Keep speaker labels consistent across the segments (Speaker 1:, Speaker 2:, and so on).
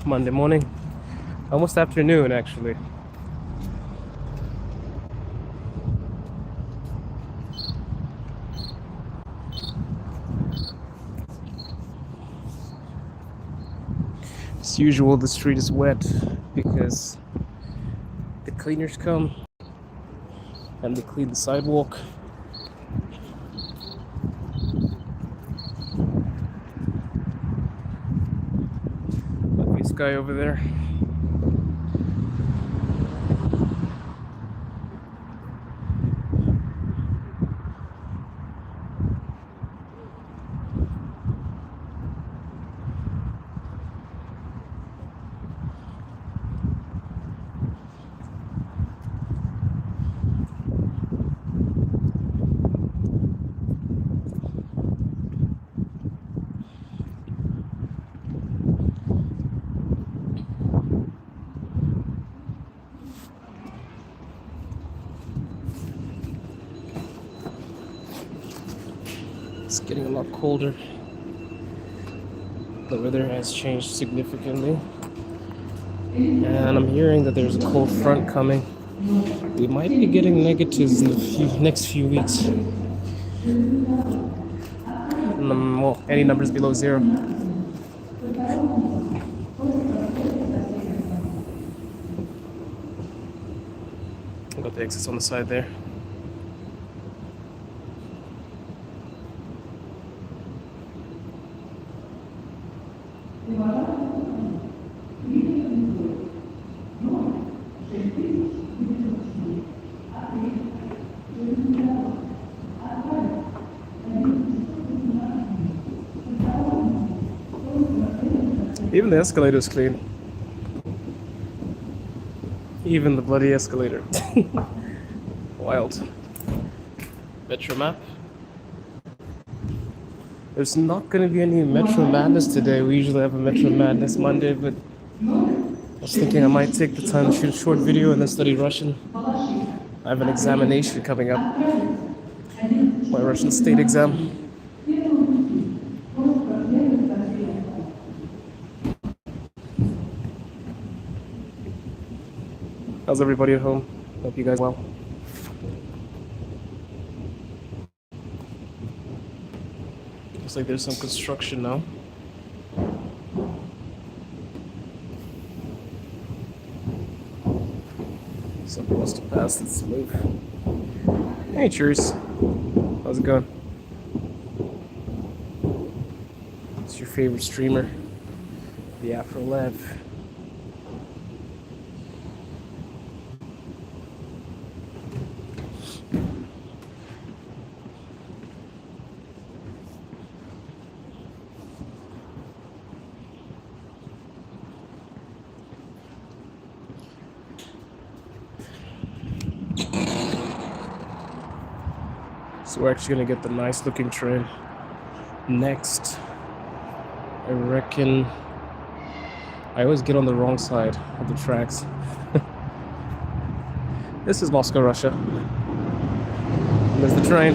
Speaker 1: Monday morning, almost afternoon actually. As usual, the street is wet because the cleaners come and they clean the sidewalk. Lovely sky over there. It's getting a lot colder. The weather has changed significantly. And I'm hearing that there's a cold front coming. We might be getting negatives in the next few weeks. Well, any numbers below 0. I've got the exits on the side there. Even the escalator is clean. Even the bloody escalator. Wild. Metro map. There's not going to be any Metro Madness today. We usually have a Metro Madness Monday, but I was thinking I might take the time to shoot a short video and then study Russian. I have an examination coming up. My Russian state exam. How's everybody at home? Hope you guys are well. Looks like there's some construction now. Something wants to pass. Let's move. Hey, cheers. How's it going? What's your favorite streamer? The Afro Lev. So we're actually gonna get the nice looking train next. I reckon I always get on the wrong side of the tracks. This is Moscow, Russia. There's the train.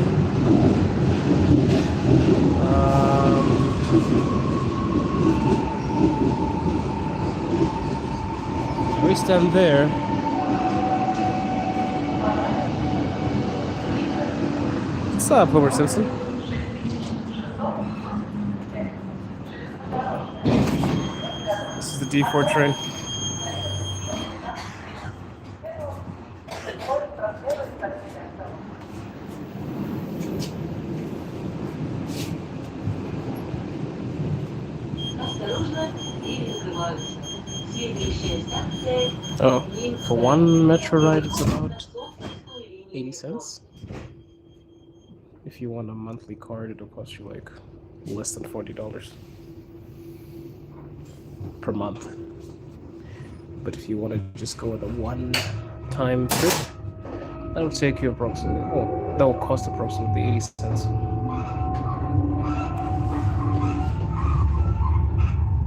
Speaker 1: We stand there. What's up, Homer Simpson? This is the D4 train. Oh, for one metro ride it's about 80 cents. If you want a monthly card, it'll cost you like less than $40 per month. But if you want to just go on a one-time trip, that'll take you approximately, that'll cost approximately 80 cents.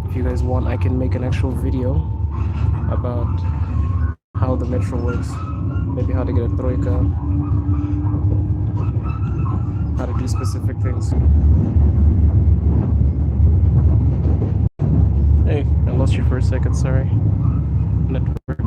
Speaker 1: If you guys want, I can make an actual video about how the metro works, maybe how to get a troika, how to do specific things. Hey, I lost you for a second, sorry. Network.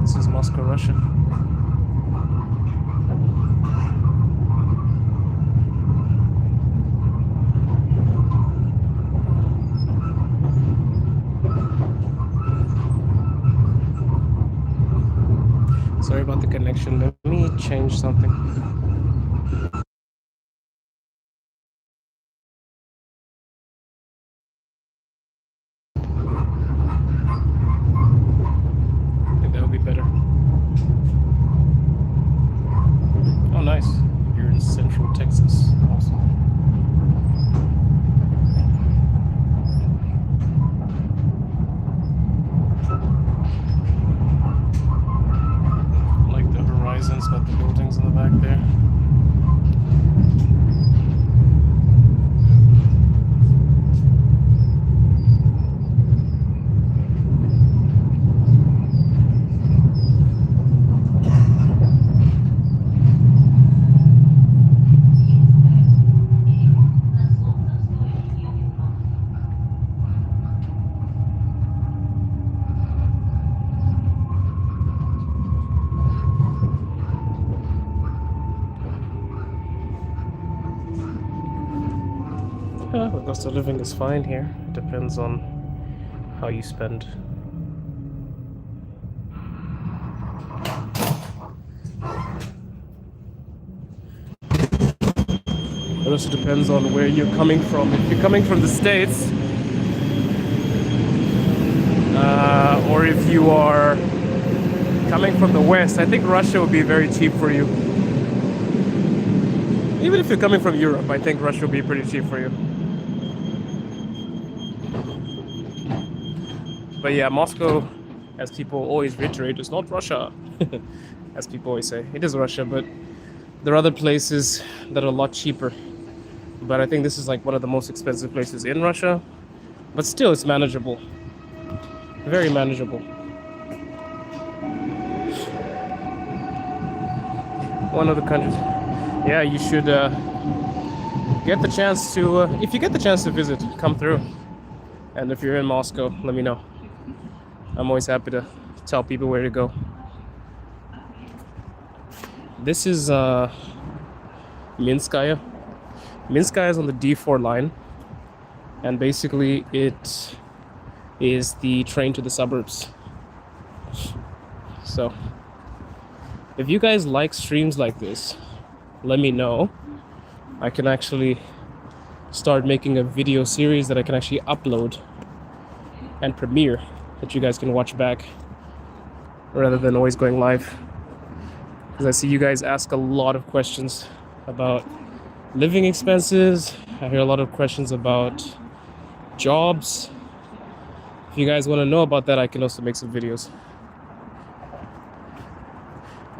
Speaker 1: This is Moscow, Russia. Sorry about the connection. Let me change something. I think that'll be better. Oh, nice. You're in Central Texas. Awesome. I like the horizons, got the buildings in the back there. Yeah, the cost of living is fine here. It depends on how you spend. It also depends on where you're coming from. If you're coming from the States, or if you are coming from the West, I think Russia would be very cheap for you. Even if you're coming from Europe, I think Russia would be pretty cheap for you. But yeah, Moscow, as people always reiterate, is not Russia. As people always say, it is Russia, but there are other places that are a lot cheaper. But I think this is like one of the most expensive places in Russia. But still, it's manageable. Very manageable. One of the countries. Yeah, you should get the chance to, if you get the chance to visit, come through. And if you're in Moscow, let me know. I'm always happy to tell people where to go. This is Minskaya. Minskaya is on the D4 line. And basically it is the train to the suburbs. So if you guys like streams like this, let me know. I can actually start making a video series that I can actually upload and premiere that you guys can watch back rather than always going live. Because I see you guys ask a lot of questions about living expenses. I hear a lot of questions about jobs. If you guys want to know about that, I can also make some videos.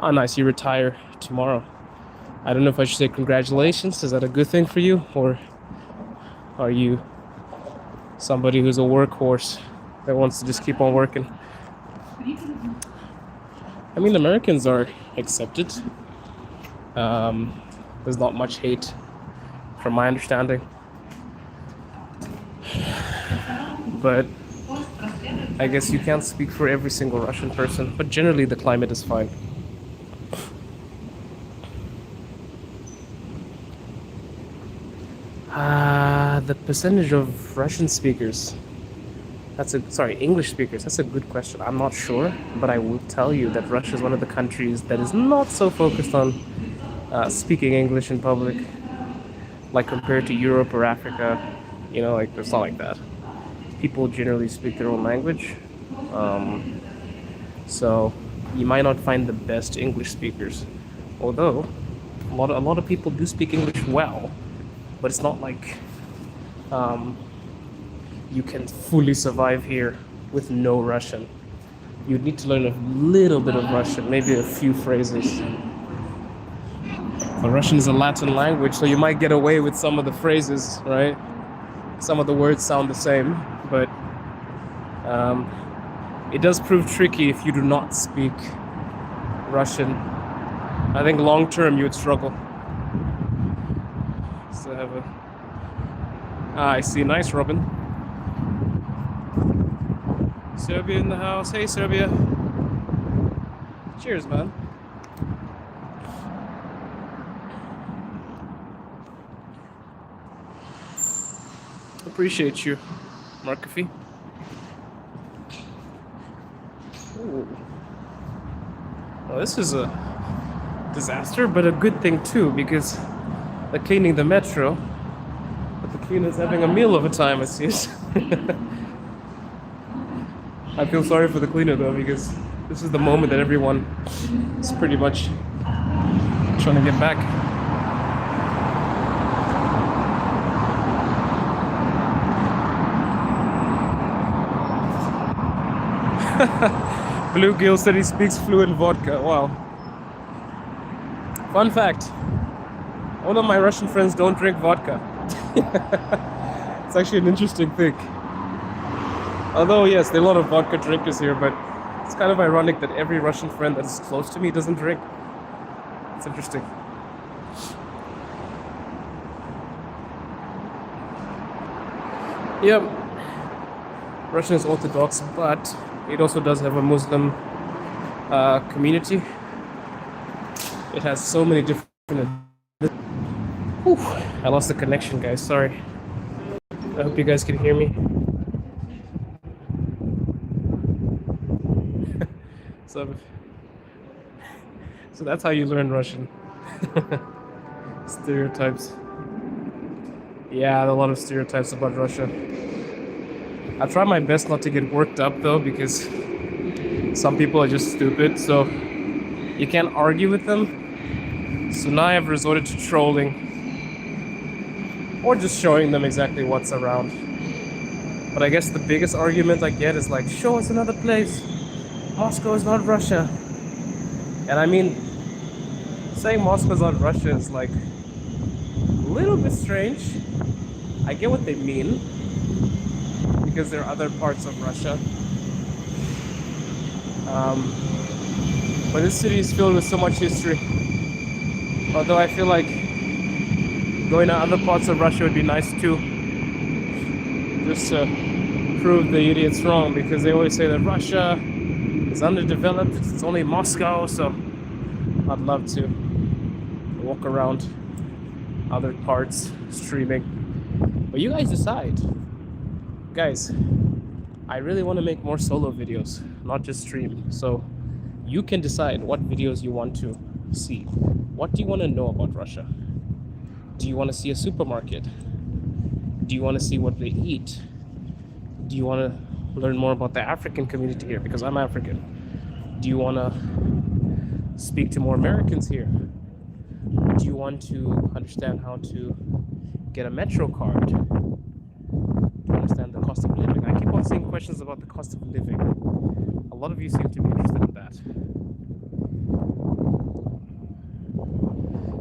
Speaker 1: Oh, nice, you retire tomorrow. I don't know if I should say congratulations. Is that a good thing for you? Or are you somebody who's a workhorse that wants to just keep on working? I mean, Americans are accepted. There's not much hate, from my understanding. But I guess you can't speak for every single Russian person. But generally, the climate is fine. The percentage of Russian speakers. English speakers. That's a good question. I'm not sure, but I will tell you that Russia is one of the countries that is not so focused on speaking English in public, like compared to Europe or Africa. You know, like it's not like that. People generally speak their own language, so you might not find the best English speakers. Although a lot of people do speak English well, but it's not like you can fully survive here with no Russian. You'd need to learn a little bit of Russian, maybe a few phrases. But Russian is a Latin language, so you might get away with some of the phrases, right? some of the words sound the same, but it does prove tricky if you do not speak Russian. I think long term you would struggle. So have a I see. Nice, Robin. Serbia in the house. Hey, Serbia. Cheers, man. Appreciate you, Markofy. Ooh. Well, this is a disaster, but a good thing too, because they're cleaning the metro, but the cleaner's having a meal of a time, I see it. I feel sorry for the cleaner though, because this is the moment that everyone is pretty much trying to get back. Bluegill said he speaks fluent vodka. Wow. Fun fact. One of my Russian friends don't drink vodka. It's actually an interesting thing. Although, yes, there are a lot of vodka drinkers here, but it's kind of ironic that every Russian friend that's close to me doesn't drink. It's interesting. Yep. Russia is Orthodox, but it also does have a Muslim community. It has so many different... Whew, I lost the connection, guys. Sorry. I hope you guys can hear me. So that's how you learn Russian. Stereotypes. Yeah, there are a lot of stereotypes about Russia. I try my best not to get worked up though, because some people are just stupid, so you can't argue with them. So now I've resorted to trolling or just showing them exactly what's around. But I guess the biggest argument I get is like, show us another place. Moscow is not Russia. And I mean, saying Moscow is not Russia is like a little bit strange. I get what they mean, because there are other parts of Russia. But this city is filled with so much history. Although I feel like going to other parts of Russia would be nice too. Just to prove the idiots wrong, because they always say that Russia is underdeveloped, it's only Moscow, so I'd love to walk around other parts streaming. But you guys decide. Guys, I really want to make more solo videos, not just stream. So you can decide what videos you want to see. What do you want to know about Russia? Do you want to see a supermarket? Do you want to see what they eat? Do you want to learn more about the African community here, because I'm African? Do you want to speak to more Americans here? Do you want to understand how to get a Metro card? Do you understand the cost of living? I keep on seeing questions about the cost of living. A lot of you seem to be interested in that.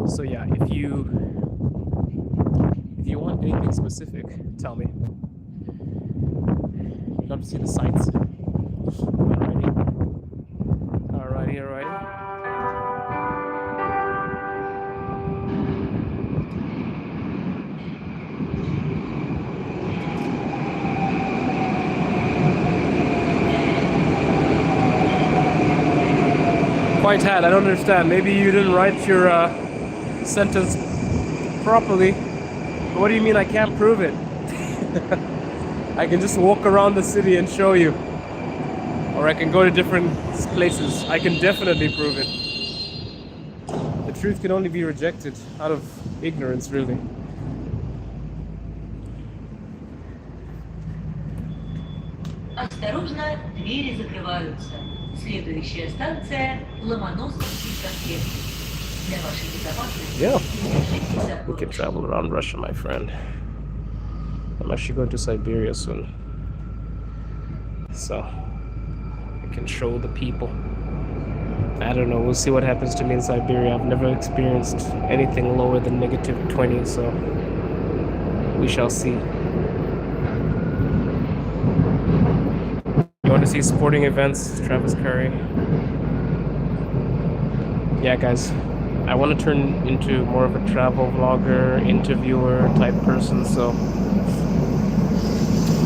Speaker 1: So yeah, if you want anything specific, tell me. You'd love to see the sights. Alrighty. White hat, I don't understand. Maybe you didn't write your sentence properly. But what do you mean I can't prove it? I can just walk around the city and show you. Or I can go to different places. I can definitely prove it. The truth can only be rejected out of ignorance, really.
Speaker 2: Осторожно, двери закрываются. Следующая станция Ломоносовский проспект. Для вашей безопасности.
Speaker 1: Yeah. We can travel around Russia, my friend. I'm actually going to Siberia soon. So I can show the people. I don't know, we'll see what happens to me in Siberia. I've never experienced anything lower than -20, so we shall see. Want to see sporting events, Travis Curry. Yeah, guys, I want to turn into more of a travel vlogger, interviewer type person, so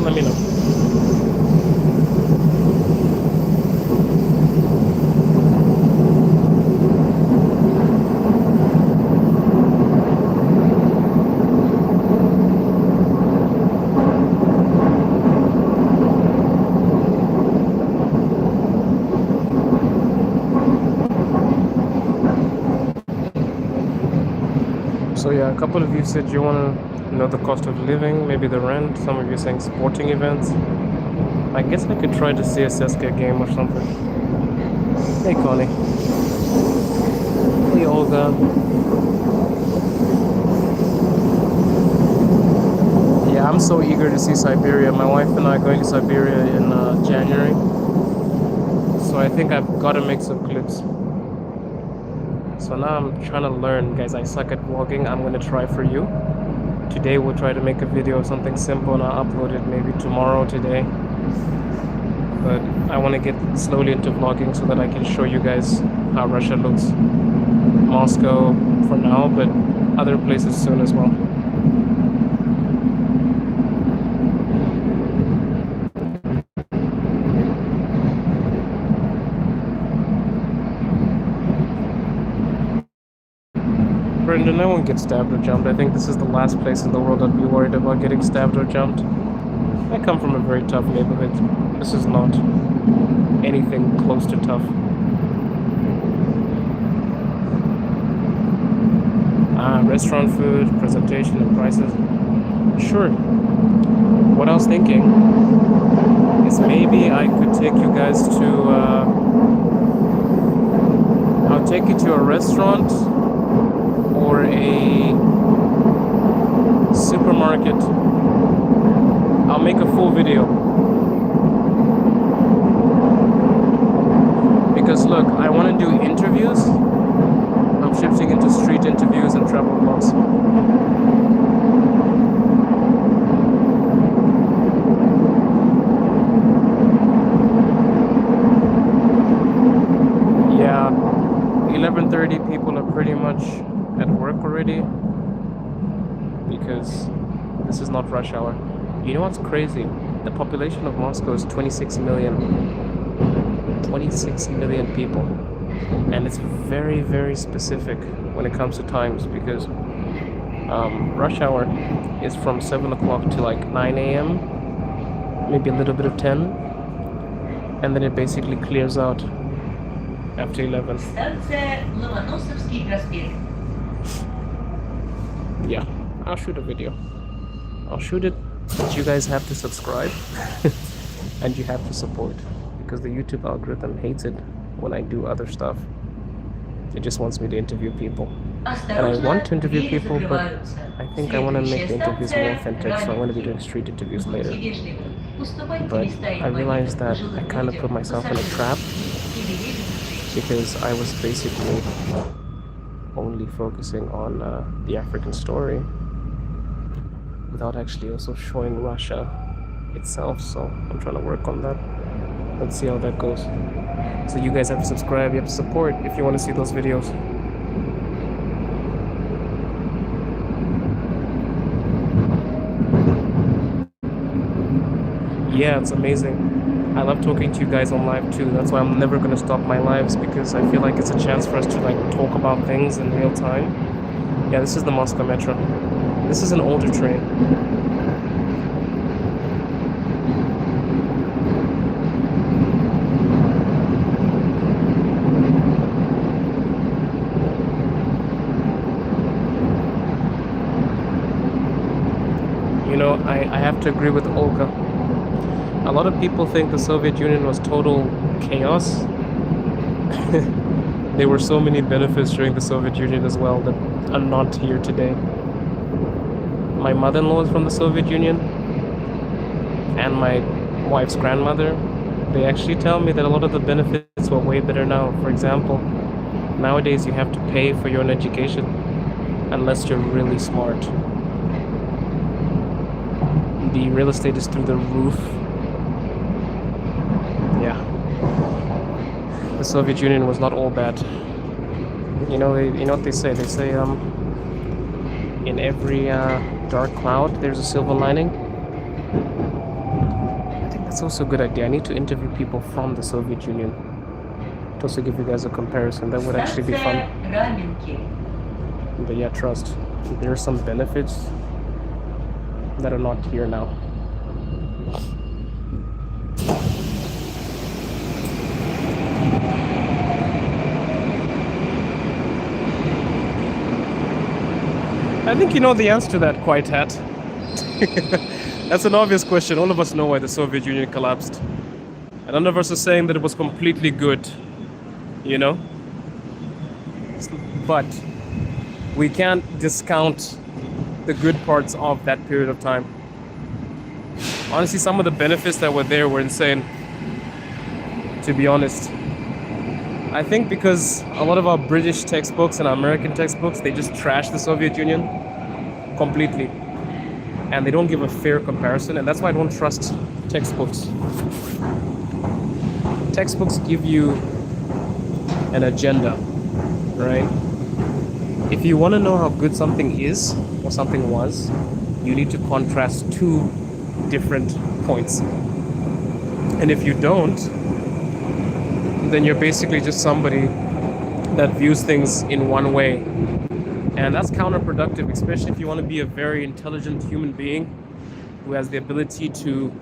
Speaker 1: let me know. So yeah, a couple of you said you want to know the cost of living, maybe the rent. Some of you saying sporting events. I guess I could try to see a CSKA game or something. Hey Connie. Hey Olga. Yeah, I'm so eager to see Siberia. My wife and I are going to Siberia in January. So I think I've got to make some clips. So now I'm trying to learn, guys. I suck at vlogging. I'm gonna try for you. Today we'll try to make a video of something simple and I'll upload it maybe tomorrow, today. But I want to get slowly into vlogging so that I can show you guys how Russia looks. Moscow for now, but other places soon as well. Brendan, I won't get stabbed or jumped. I think this is the last place in the world I'd be worried about getting stabbed or jumped. I come from a very tough neighborhood. This is not anything close to tough. Restaurant food, presentation and prices. Sure. What I was thinking is maybe I could take you guys to... I'll take you to a restaurant or a supermarket. I'll make a full video. Because look, I want to do interviews. I'm shifting into street interviews and travel vlogs. Yeah, 11:30 people are pretty much at work already because this is not rush hour. You know what's crazy? The population of Moscow is 26 million. 26 million people. And it's very, very specific when it comes to times because rush hour is from 7 o'clock to like 9 a.m. Maybe a little bit of 10. And then it basically clears out after 11. Yeah, I'll shoot a video. I'll shoot it, but you guys have to subscribe and you have to support because the YouTube algorithm hates it when I do other stuff. It just wants me to interview people. And I want to interview people, but I think I want to make the interviews more authentic, so I'm going to be doing street interviews later. But I realized that I kind of put myself in a trap because I was basically only focusing on the African story without actually also showing Russia itself, so I'm trying to work on that. Let's see how that goes. So you guys have to subscribe, you have to support if you want to see those videos. Yeah, it's amazing. I love talking to you guys on live too. That's why I'm never gonna stop my lives because I feel like it's a chance for us to like talk about things in real time. Yeah, this is the Moscow Metro. This is an older train. You know, I have to agree with Olga. A lot of people think the Soviet Union was total chaos. There were so many benefits during the Soviet Union as well that are not here today. My mother-in-law is from the Soviet Union, and my wife's grandmother. They actually tell me that a lot of the benefits were way better now. For example, nowadays you have to pay for your own education unless you're really smart. The real estate is through the roof. Soviet Union was not all bad. You know, you know what they say? They say in every dark cloud, there's a silver lining. I think that's also a good idea. I need to interview people from the Soviet Union to also give you guys a comparison. That would actually be fun. But yeah, trust, there are some benefits that are not here now. I think you know the answer to that, Quiet Hat. That's an obvious question. All of us know why the Soviet Union collapsed. And none of us are saying that it was completely good, you know? But we can't discount the good parts of that period of time. Honestly, some of the benefits that were there were insane, to be honest. I think because a lot of our British textbooks and our American textbooks, they just trash the Soviet Union completely. And they don't give a fair comparison, and that's why I don't trust textbooks. Textbooks give you an agenda, right? If you want to know how good something is or something was, you need to contrast two different points. And if you don't, then you're basically just somebody that views things in one way. And that's counterproductive, especially if you want to be a very intelligent human being who has the ability to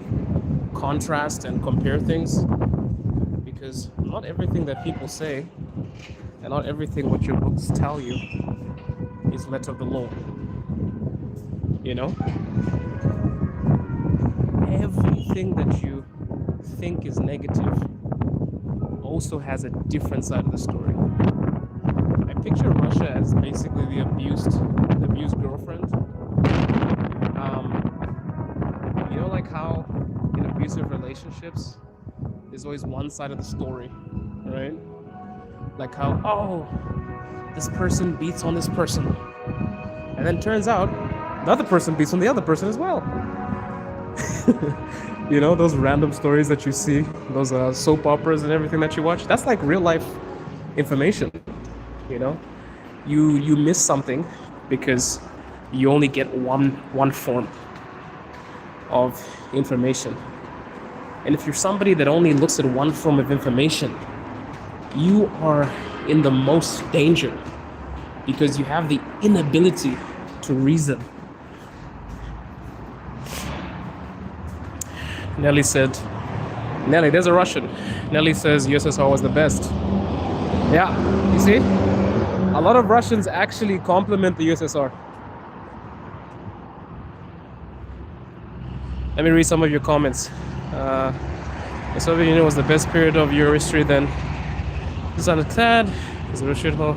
Speaker 1: contrast and compare things. Because not everything that people say and not everything what your books tell you is letter of the law. You know? Everything that you think is negative also has a different side of the story. I picture Russia as basically the abused girlfriend. You know, like how in abusive relationships, there's always one side of the story, right? Like how, oh, this person beats on this person. And then turns out, the other person beats on the other person as well. You know, those random stories that you see, those soap operas and everything that you watch, that's like real life information, you know? You miss something because you only get one form of information. And if you're somebody that only looks at one form of information, you are in the most danger because you have the inability to reason. Nelly said, Nelly, there's a Russian. Nelly says USSR was the best. Yeah, you see? A lot of Russians actually compliment the USSR. Let me read some of your comments. The Soviet Union was the best period of your history then. This is sad. It's a shit hole.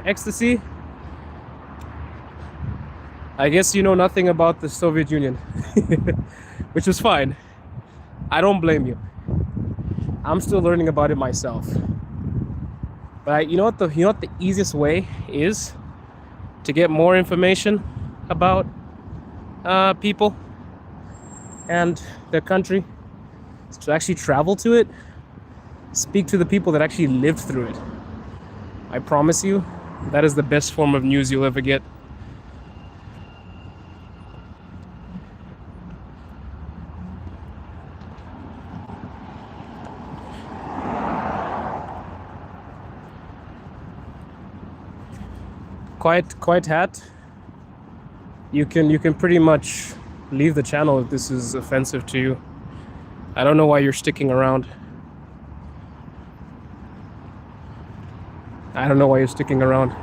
Speaker 1: Ecstasy. I guess you know nothing about the Soviet Union. Which is fine. I don't blame you. I'm still learning about it myself. But you know what the easiest way is to get more information about people and their country? Is to actually travel to it, speak to the people that actually lived through it. I promise you, that is the best form of news you'll ever get. Quiet Hat, you can pretty much leave the channel if this is offensive to you. I don't know why you're sticking around. I don't know why you're sticking around.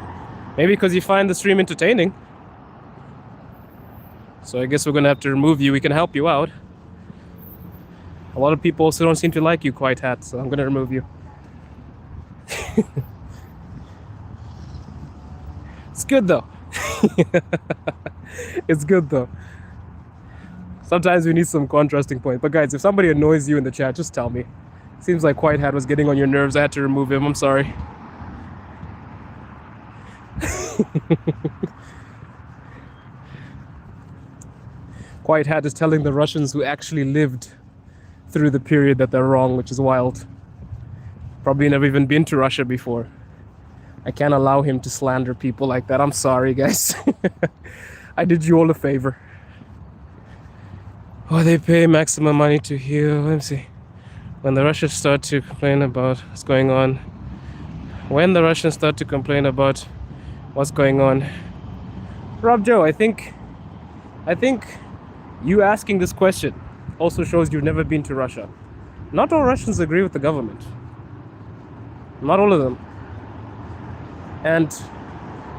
Speaker 1: Maybe because you find the stream entertaining. So I guess we're gonna have to remove you. We can help you out. A lot of people also don't seem to like you, Quiet Hat, so I'm gonna remove you. It's good though. It's good though. Sometimes we need some contrasting points. But guys, if somebody annoys you in the chat, just tell me. Seems like Quiet Hat was getting on your nerves. I had to remove him. I'm sorry. Quiet Hat is telling the Russians who actually lived through the period that they're wrong, which is wild. Probably never even been to Russia before. I can't allow him to slander people like that. I'm sorry, guys. I did you all a favor. Oh, they pay maximum money to heal. Let me see. When the Russians start to complain about what's going on. When the Russians start to complain about what's going on. Rob Joe, I think you asking this question also shows you've never been to Russia. Not all Russians agree with the government. Not all of them. And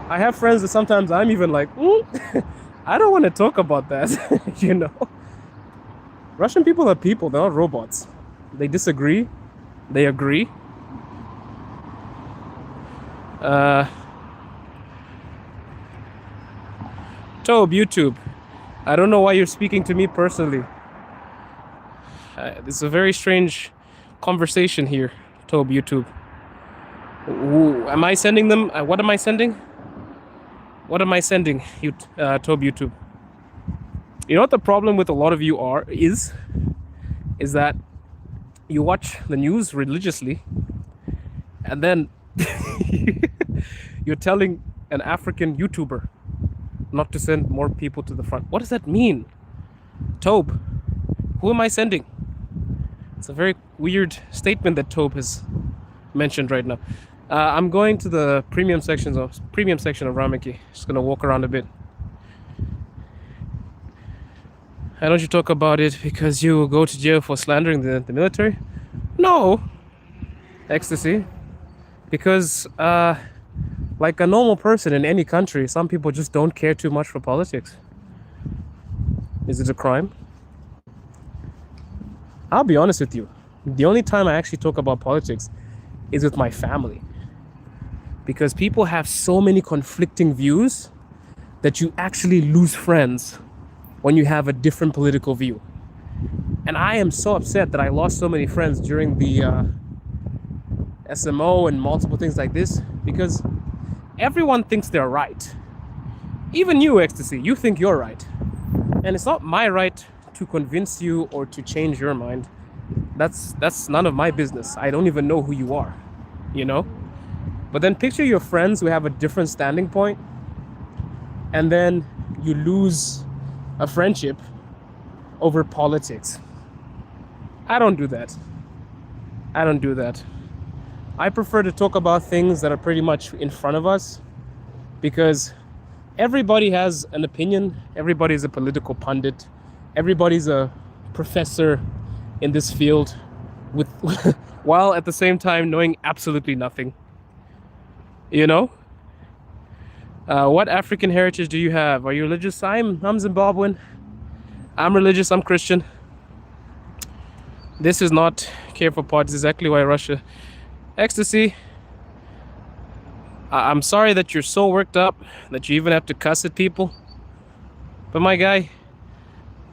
Speaker 1: I have friends that sometimes I'm even like, I don't want to talk about that, you know? Russian people are people, they're not robots. They disagree, they agree. Tob, YouTube, I don't know why you're speaking to me personally. It's a very strange conversation here, Tob, YouTube. Ooh, am I sending them? What am I sending? What am I sending, you, Tob, YouTube? You know what the problem with a lot of you is that you watch the news religiously, and then you're telling an African YouTuber not to send more people to the front. What does that mean? Tob, who am I sending? It's a very weird statement that Tob has mentioned right now. I'm going to the premium section of Rameki. Just gonna walk around a bit. Why don't you talk about it because you will go to jail for slandering the military? No, Ecstasy. Because like a normal person in any country, some people just don't care too much for politics. Is it a crime? I'll be honest with you. The only time I actually talk about politics is with my family. Because people have so many conflicting views that you actually lose friends when you have a different political view. And I am so upset that I lost so many friends during the SMO and multiple things like this, because everyone thinks they're right. Even you, Ecstasy, you think you're right. And it's not my right to convince you or to change your mind. That's none of my business. I don't even know who you are, you know? But then picture your friends who have a different standing point, and then you lose a friendship over politics. I don't do that. I don't do that. I prefer to talk about things that are pretty much in front of us, because everybody has an opinion. Everybody's a political pundit. Everybody's a professor in this field, with while at the same time knowing absolutely nothing. You know? What African heritage do you have? Are you religious? I'm Zimbabwean. I'm religious. I'm Christian. This is not care for parties. Exactly why Russia. Ecstasy. I'm sorry that you're so worked up that you even have to cuss at people. But my guy,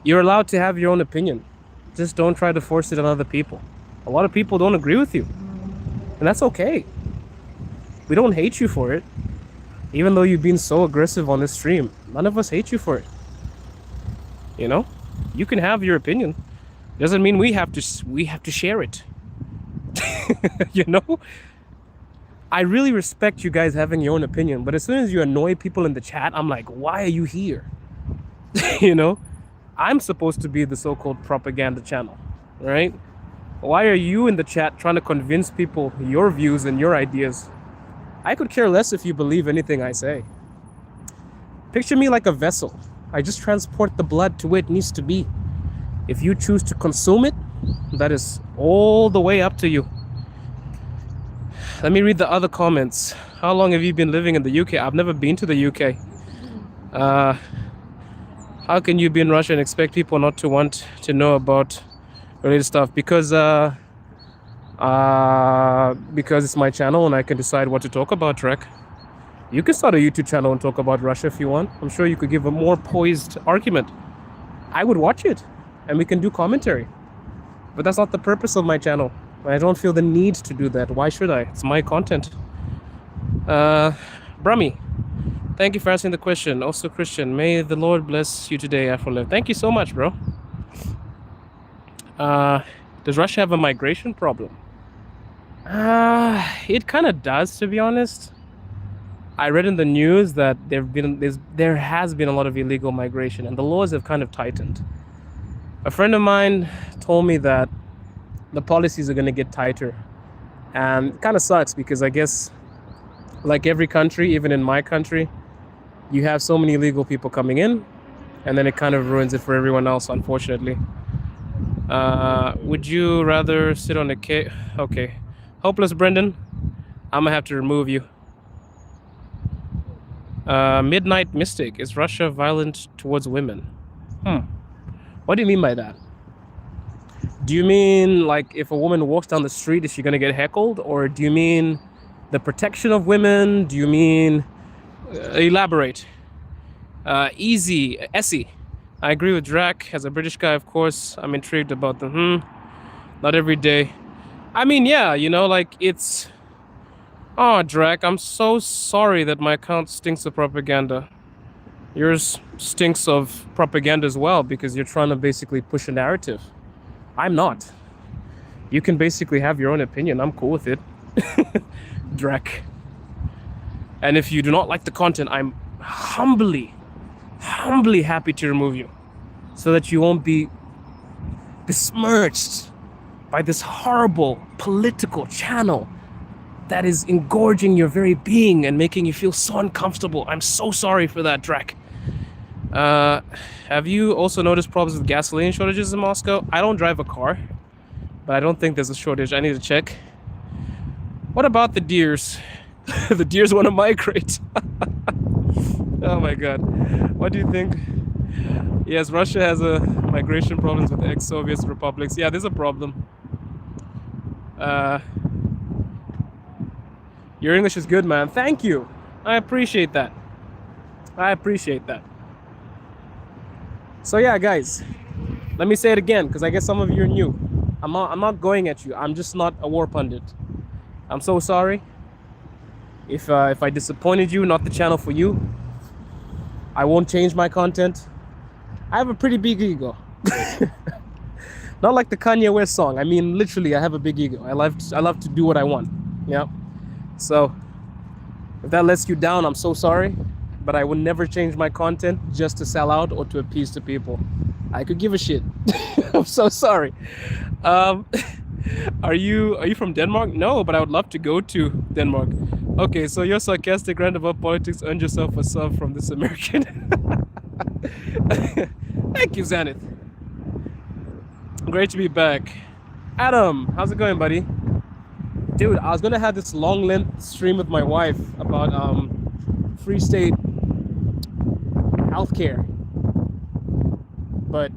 Speaker 1: you're allowed to have your own opinion. Just don't try to force it on other people. A lot of people don't agree with you, and that's okay. We don't hate you for it. Even though you've been so aggressive on this stream, none of us hate you for it. You know, you can have your opinion. Doesn't mean we have to share it. You know, I really respect you guys having your own opinion, but as soon as you annoy people in the chat, I'm like, why are you here? You know, I'm supposed to be the so-called propaganda channel, right? Why are you in the chat trying to convince people your views and your ideas? I could care less if you believe anything I say. Picture me like a vessel. I just transport the blood to where it needs to be. If you choose to consume it, that is all the way up to you. Let me read the other comments. How long have you been living in the UK? I've never been to the UK. How can you be in Russia and expect people not to want to know about related stuff? Because it's my channel and I can decide what to talk about, Rek. You can start a YouTube channel and talk about Russia if you want. I'm sure you could give a more poised argument. I would watch it and we can do commentary. But that's not the purpose of my channel. I don't feel the need to do that. Why should I? It's my content. Brahmi, thank you for answering the question. Also Christian, may the Lord bless you today, Afrolive. Thank you so much, bro. Does Russia have a migration problem? It kind of does, to be honest. I read in the news that there has been a lot of illegal migration, and the laws have kind of tightened. A friend of mine told me that the policies are going to get tighter, and it kind of sucks because I guess, like every country, even in my country, you have so many illegal people coming in, and then it kind of ruins it for everyone else, unfortunately. Would you rather sit on a cave? Okay. Hopeless Brendan, I'm gonna have to remove you. Midnight Mystic, is Russia violent towards women? What do you mean by that? Do you mean like if a woman walks down the street, is she gonna get heckled? Or do you mean the protection of women? Do you mean elaborate? Easy, Essie. I agree with Drac. As a British guy, of course, I'm intrigued about the not every day. I mean, yeah, you know, like it's... Oh, Drac, I'm so sorry that my account stinks of propaganda. Yours stinks of propaganda as well because you're trying to basically push a narrative. I'm not. You can basically have your own opinion. I'm cool with it. Drac. And if you do not like the content, I'm humbly happy to remove you so that you won't be besmirched by this horrible political channel that is engorging your very being and making you feel so uncomfortable. I'm so sorry for that, Drac. Have you also noticed problems with gasoline shortages in Moscow? I don't drive a car, but I don't think there's a shortage. I need to check. What about the deers? The deers want to migrate. Oh my god. What do you think? Yes, Russia has a migration problems with ex-Soviet republics. Yeah, there's a problem. Your English is good, man. Thank you. I appreciate that. So yeah, guys, let me say it again because I guess some of you are new. I'm not going at you. I'm just not a war pundit. I'm so sorry if I disappointed you. Not the channel for you. I won't change my content. I have a pretty big ego. Not like the Kanye West song. I mean, literally, I have a big ego. I love to do what I want. Yeah. So if that lets you down, I'm so sorry. But I would never change my content just to sell out or to appease to people. I could give a shit. I'm so sorry. Are you from Denmark? No, but I would love to go to Denmark. Okay, so your sarcastic rant about politics earned yourself a sub from this American. Thank you, Zenith. Great to be back. Adam, how's it going, buddy? Dude, I was gonna have this long length stream with my wife about Free State healthcare, but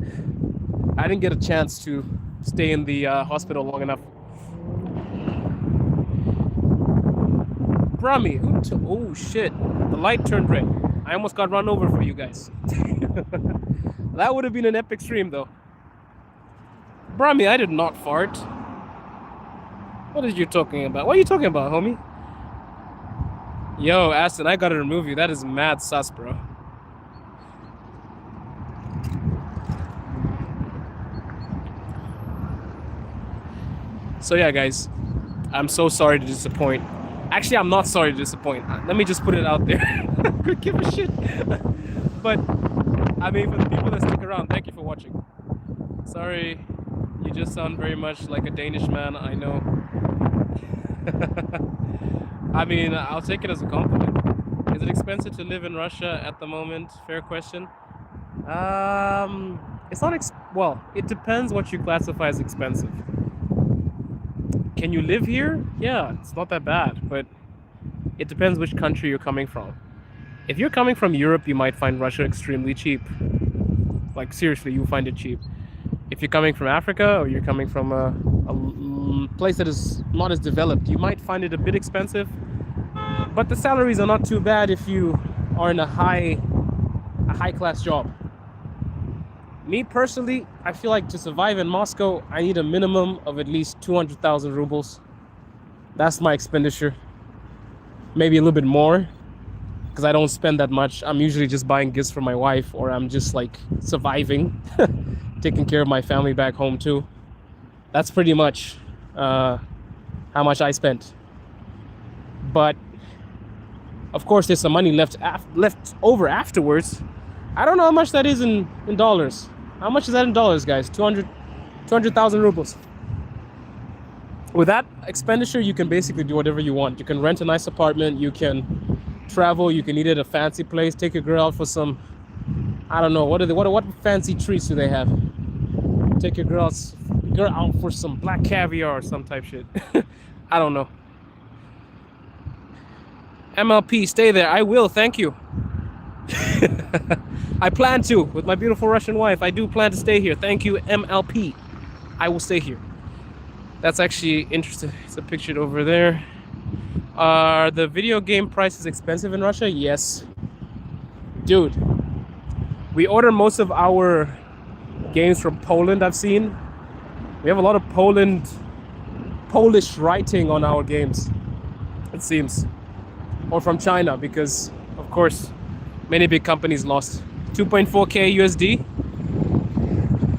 Speaker 1: I didn't get a chance to stay in the hospital long enough. Brahmi, oh shit, the light turned red. I almost got run over for you guys. That would have been an epic stream though. Brahmi, I did not fart. What are you talking about? What are you talking about, homie? Yo, Aston, I gotta remove you. That is mad sus, bro. So yeah, guys, I'm so sorry to disappoint. Actually, I'm not sorry to disappoint. Let me just put it out there. Could give a shit. But I mean, for the people that stick around, thank you for watching. Sorry, you just sound very much like a Danish man. I know. I mean, I'll take it as a compliment. Is it expensive to live in Russia at the moment? Fair question. It's not well, it depends what you classify as expensive. Can you live here? Yeah, it's not that bad, but it depends which country you're coming from. If you're coming from Europe, you might find Russia extremely cheap. Like seriously, you'll find it cheap. If you're coming from Africa or you're coming from a place that is not as developed, you might find it a bit expensive. But the salaries are not too bad if you are in a high class job. Me personally, I feel like to survive in Moscow, I need a minimum of at least 200,000 rubles. That's my expenditure. Maybe a little bit more, because I don't spend that much. I'm usually just buying gifts for my wife, or I'm just like surviving, taking care of my family back home too. That's pretty much how how much I spent. But of course, there's some money left over afterwards. I don't know how much that is in dollars. How much is that in dollars, guys? 200,000 rubles. With that expenditure, you can basically do whatever you want. You can rent a nice apartment. You can travel. You can eat at a fancy place. Take your girl out for some, I don't know, what fancy treats do they have? Take your girl out for some black caviar or some type shit. I don't know. MLP, stay there. I will, thank you. I plan to, with my beautiful Russian wife. I do plan to stay here. Thank you, MLP. I will stay here. That's actually interesting. It's a picture over there. Are the video game prices expensive in Russia? Yes. Dude, we order most of our games from Poland, I've seen. We have a lot of Polish writing on our games, it seems. Or from China, because, of course, many big companies lost. 2.4K USD.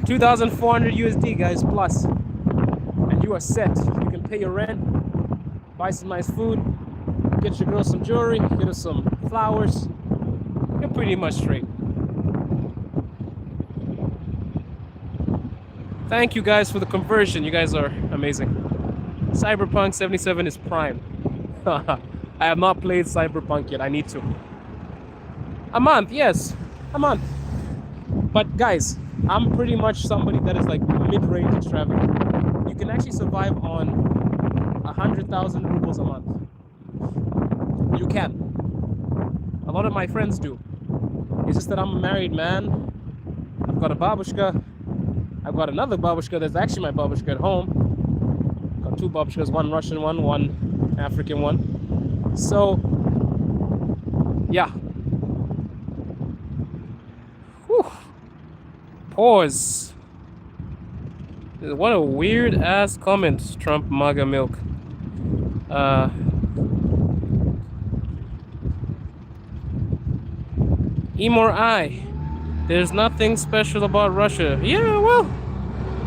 Speaker 1: 2,400 USD, guys, plus. And you are set. You can pay your rent, buy some nice food, get your girl some jewelry, get her some flowers. You're pretty much straight. Thank you guys for the conversion. You guys are amazing. Cyberpunk 77 is prime. I have not played Cyberpunk yet. I need to. A month, yes. A month. But guys, I'm pretty much somebody that is like mid-range extravagant. You can actually survive on 100,000 rubles a month. You can. A lot of my friends do. It's just that I'm a married man. I've got a babushka. I've got another babushka that's actually my babushka at home. Got two babushkas, one Russian one African one. So, yeah. Whew. Pause. What a weird ass comment, Trump MAGA milk. Emor I. There's nothing special about Russia. Yeah, well,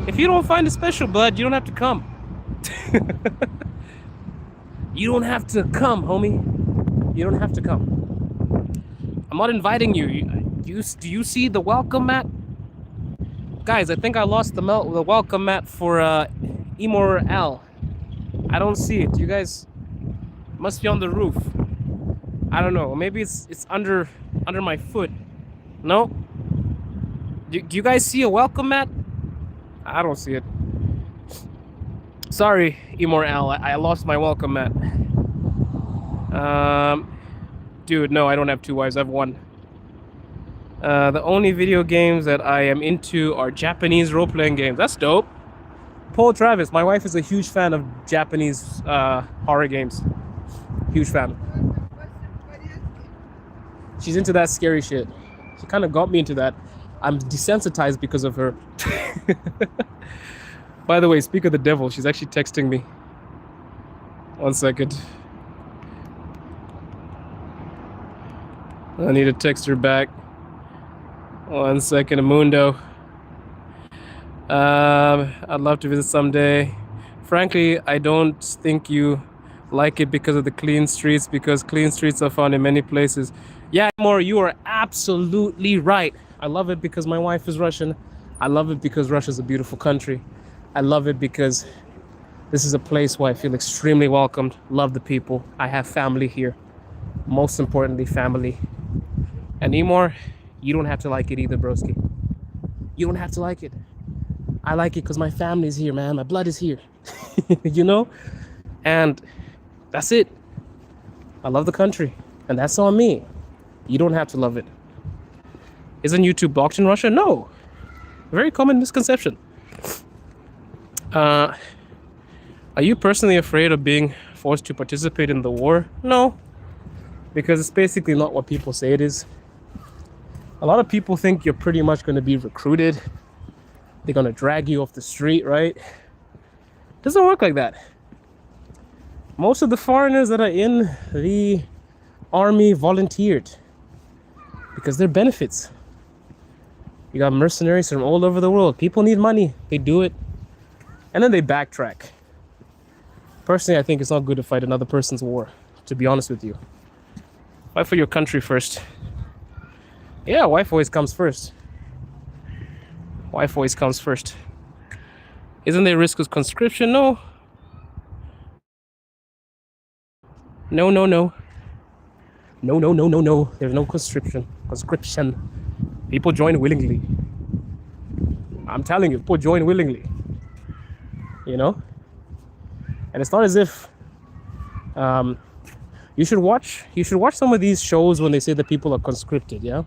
Speaker 1: if you don't find it special, bud, you don't have to come. You don't have to come, homie. You don't have to come. I'm not inviting you. Do you see the welcome mat? Guys, I think I lost the welcome mat for Emor Al. I don't see it. You guys must be on the roof. I don't know. Maybe it's under my foot. No? Do you guys see a welcome mat? I don't see it. Sorry, Emor Al. I lost my welcome mat. Dude, no, I don't have two wives. I have one. The only video games that I am into are Japanese role-playing games. That's dope. Paul Travis, my wife is a huge fan of Japanese horror games. Huge fan. She's into that scary shit. She kind of got me into that. I'm desensitized because of her. By the way, speak of the devil, she's actually texting me. 1 second. I need to text her back. 1 second, Amundo. I'd love to visit someday. Frankly, I don't think you like it because of the clean streets, because clean streets are found in many places. Yeah, More, you are absolutely right. I love it because my wife is Russian. I love it because Russia's a beautiful country. I love it because this is a place where I feel extremely welcomed. Love the people. I have family here. Most importantly, family. And Emor, you don't have to like it either, broski. You don't have to like it. I like it because my family's here, man. My blood is here. You know? And that's it. I love the country. And that's on me. You don't have to love it. Isn't YouTube blocked in Russia? No. Very common misconception. Are you personally afraid of being forced to participate in the war? No. Because it's basically not what people say it is. A lot of people think you're pretty much going to be recruited. They're going to drag you off the street, right? Doesn't work like that. Most of the foreigners that are in the army volunteered because they're benefits. You got mercenaries from all over the world. People need money. They do it. And then they backtrack. Personally, I think it's not good to fight another person's war, to be honest with you. Fight for your country first. Yeah, wife always comes first. Wife always comes first. Isn't there a risk of conscription? No. No, no, no. No, no, no, no, no. There's no conscription. Conscription. People join willingly. I'm telling you, people join willingly. You know? And it's not as if you should watch some of these shows when they say that people are conscripted, yeah?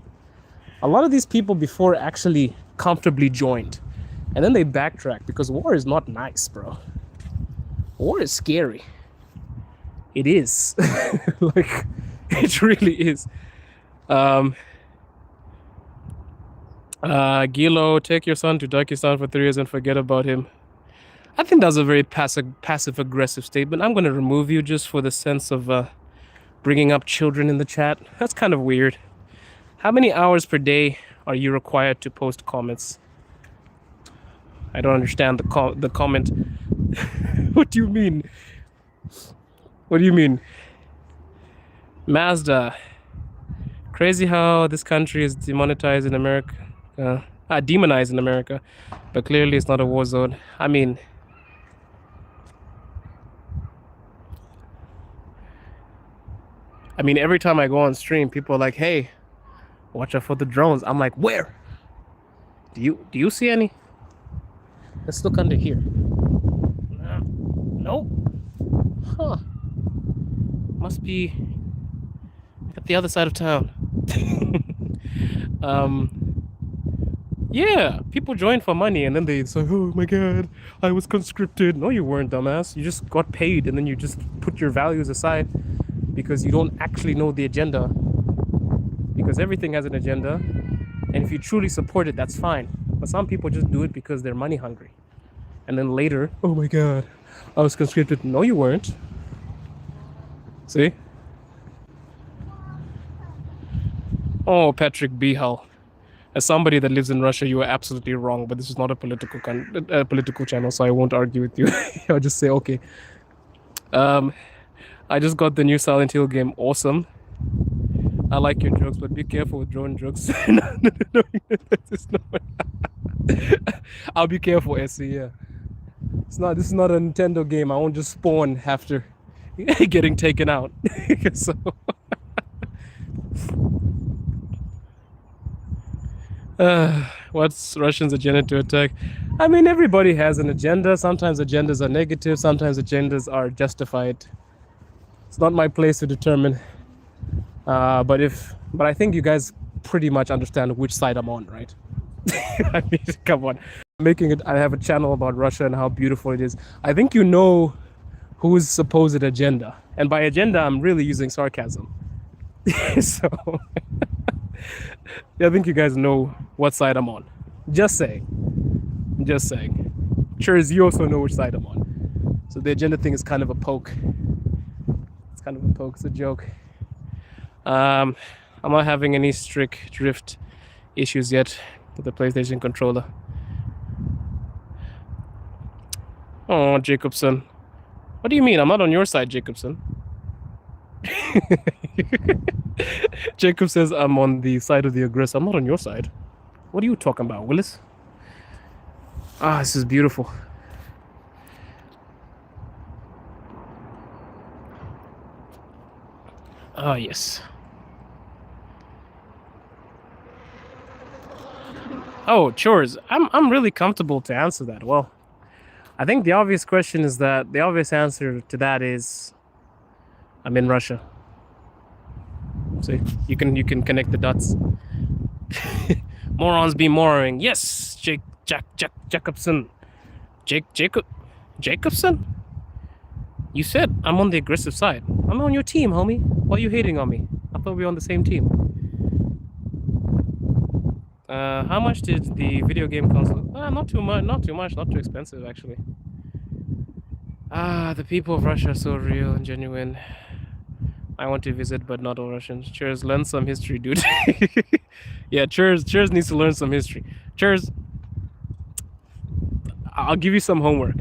Speaker 1: A lot of these people before actually comfortably joined. And then they backtrack because war is not nice, bro. War is scary. It is. Like, it really is. Gilo, take your son to Pakistan for 3 years and forget about him. I think that's a very passive-aggressive statement. I'm going to remove you just for the sense of bringing up children in the chat. That's kind of weird. How many hours per day are you required to post comments? I don't understand the comment. What do you mean? What do you mean? Mazda. Crazy how this country is demonetized in America. Demonized in America. But clearly it's not a war zone. I mean... every time I go on stream, people are like, hey, watch out for the drones. I'm like, where? Do you see any? Let's look under here. Nope. Huh. Must be at the other side of town. Yeah, people join for money and then they say, oh my god, I was conscripted. No, you weren't, dumbass. You just got paid and then you just put your values aside because you don't actually know the agenda. Because everything has an agenda. And if you truly support it, that's fine. But some people just do it because they're money hungry. And then later, oh my god, I was conscripted. No, you weren't. See? Oh, Patrick Bihal. As somebody that lives in Russia, you are absolutely wrong. But this is not a political channel, so I won't argue with you. I'll just say, okay. I just got the new Silent Hill game. Awesome. I like your jokes, but be careful with drone jokes. I'll be careful, SC, yeah. This is not a Nintendo game. I won't just spawn after getting taken out. So what's Russians' agenda to attack? I mean, everybody has an agenda. Sometimes agendas are negative, sometimes agendas are justified. It's not my place to determine. But I think you guys pretty much understand which side I'm on, right? I mean, come on. I have a channel about Russia and how beautiful it is. I think you know whose supposed agenda. And by agenda, I'm really using sarcasm. So, I think you guys know what side I'm on. Just saying. Just saying. Sure as you also know which side I'm on. So the agenda thing is kind of a poke. It's kind of a poke. It's a joke. I'm not having any strict drift issues yet with the PlayStation controller. Oh, Jacobson. What do you mean? I'm not on your side, Jacobson. Jacob says I'm on the side of the aggressor. I'm not on your side. What are you talking about, Willis? Ah, this is beautiful. Ah, yes. Oh, chores. I'm really comfortable to answer that. Well, I think the obvious question is that the obvious answer to that is I'm in Russia. See, you can connect the dots. Morons be moring. Yes, Jacobson. Jacobson? You said I'm on the aggressive side. I'm on your team, homie. Why are you hating on me? I thought we were on the same team. How much did the video game console? Not too much, not too expensive actually. The people of Russia are so real and genuine. I want to visit, but not all Russians. Cheers, learn some history, dude. Yeah, Cheers needs to learn some history. Cheers, I'll give you some homework.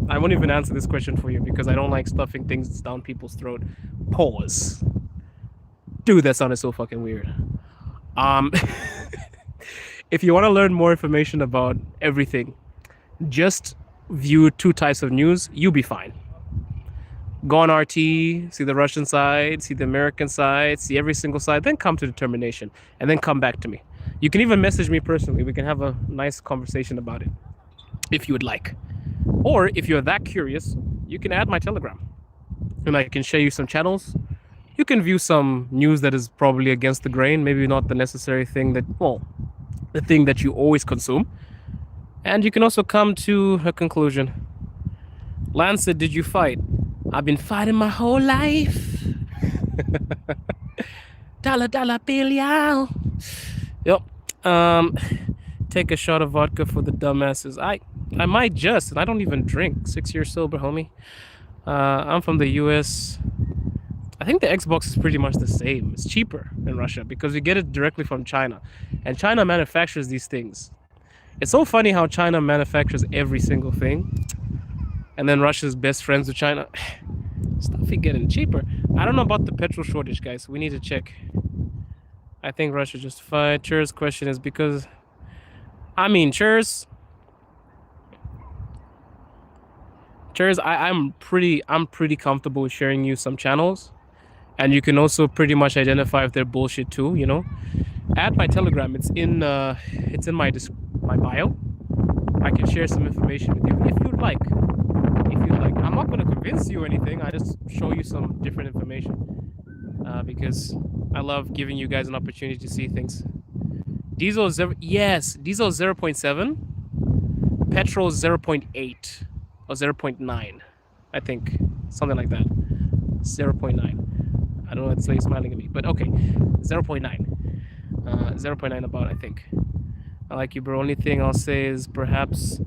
Speaker 1: I won't even answer this question for you because I don't like stuffing things down people's throat. Pause. Dude, that sounded so fucking weird. Um, if you want to learn more information about everything, just view 2 types of news. You'll be fine. Go on RT, see the Russian side, see the American side, see every single side, then come to determination, and then come back to me. You can even message me personally. We can have a nice conversation about it if you would like. Or if you're that curious, you can add my Telegram and I can share you some channels. You can view some news that is probably against the grain, maybe not the necessary thing that, well, the thing that you always consume. And you can also come to a conclusion. Lance said, did you fight? I've been fighting my whole life. Dollar bill, y'all. Yep. Take a shot of vodka for the dumbasses. I might just, and I don't even drink. 6 years sober, homie. I'm from the US. I think the Xbox is pretty much the same. It's cheaper in Russia because we get it directly from China. And China manufactures these things. It's so funny how China manufactures every single thing. And then Russia's best friends with China. Stuff is getting cheaper. I don't know about the petrol shortage, guys. We need to check. I think Russia justified. Chur's question is because... Chur's, I'm pretty comfortable with sharing you some channels. And you can also pretty much identify if they're bullshit too, you know? Add my Telegram. It's in my bio. I can share some information with you if you'd like. I'm not going to convince you or anything. I just show you some different information because I love giving you guys an opportunity to see things. Diesel is 0.7. Petrol is 0.8 or 0.9. I think something like that. 0.9. I don't know. It's like smiling at me, but okay, 0.9. 0.9 about, I think. I like you, bro. Only thing I'll say is perhaps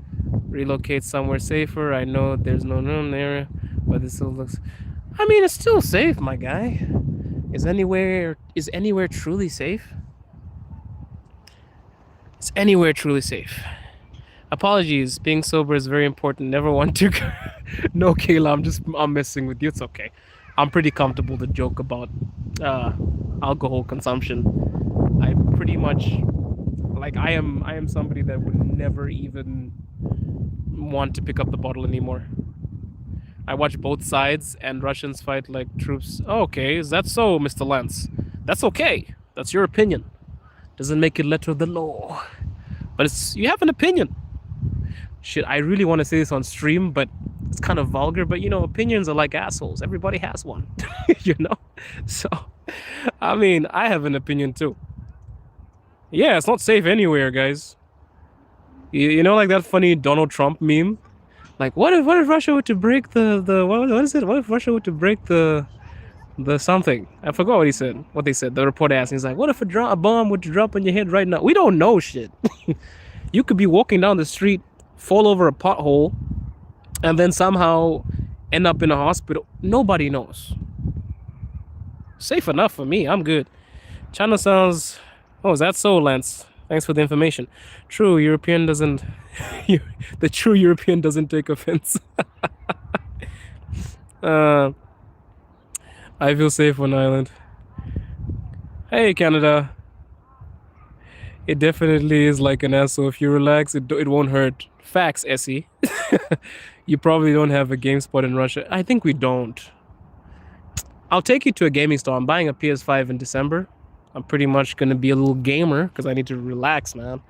Speaker 1: relocate somewhere safer. I know there's no room there, but it still looks... it's still safe, my guy. Is anywhere truly safe? Is anywhere truly safe? Apologies, being sober is very important. Never want to... No, Kayla, I'm messing with you. It's okay. I'm pretty comfortable to joke about alcohol consumption. I pretty much... I am somebody that would never even want to pick up the bottle anymore. I watch both sides and Russians fight like troops. Oh, okay, is that so, Mr. Lance? That's okay. That's your opinion. Doesn't make it letter of the law. But you have an opinion. Shit, I really want to say this on stream, but it's kind of vulgar. But, opinions are like assholes. Everybody has one, So, I have an opinion too. Yeah, it's not safe anywhere, guys. You know, like that funny Donald Trump meme? Like, what if Russia were to break what is it? What if Russia were to break the something? I forgot what they said. The reporter asked, he's like, what if a bomb were to drop on your head right now? We don't know shit. You could be walking down the street, fall over a pothole, and then somehow end up in a hospital. Nobody knows. Safe enough for me. I'm good. China sounds... Oh, is that so, Lance? Thanks for the information. The true European doesn't take offense. I feel safe on island. Hey, Canada. It definitely is like an asshole. If you relax, it won't hurt. Facts, Essie. You probably don't have a GameSpot in Russia. I think we don't. I'll take you to a gaming store. I'm buying a PS5 in December. I'm pretty much going to be a little gamer because I need to relax, man.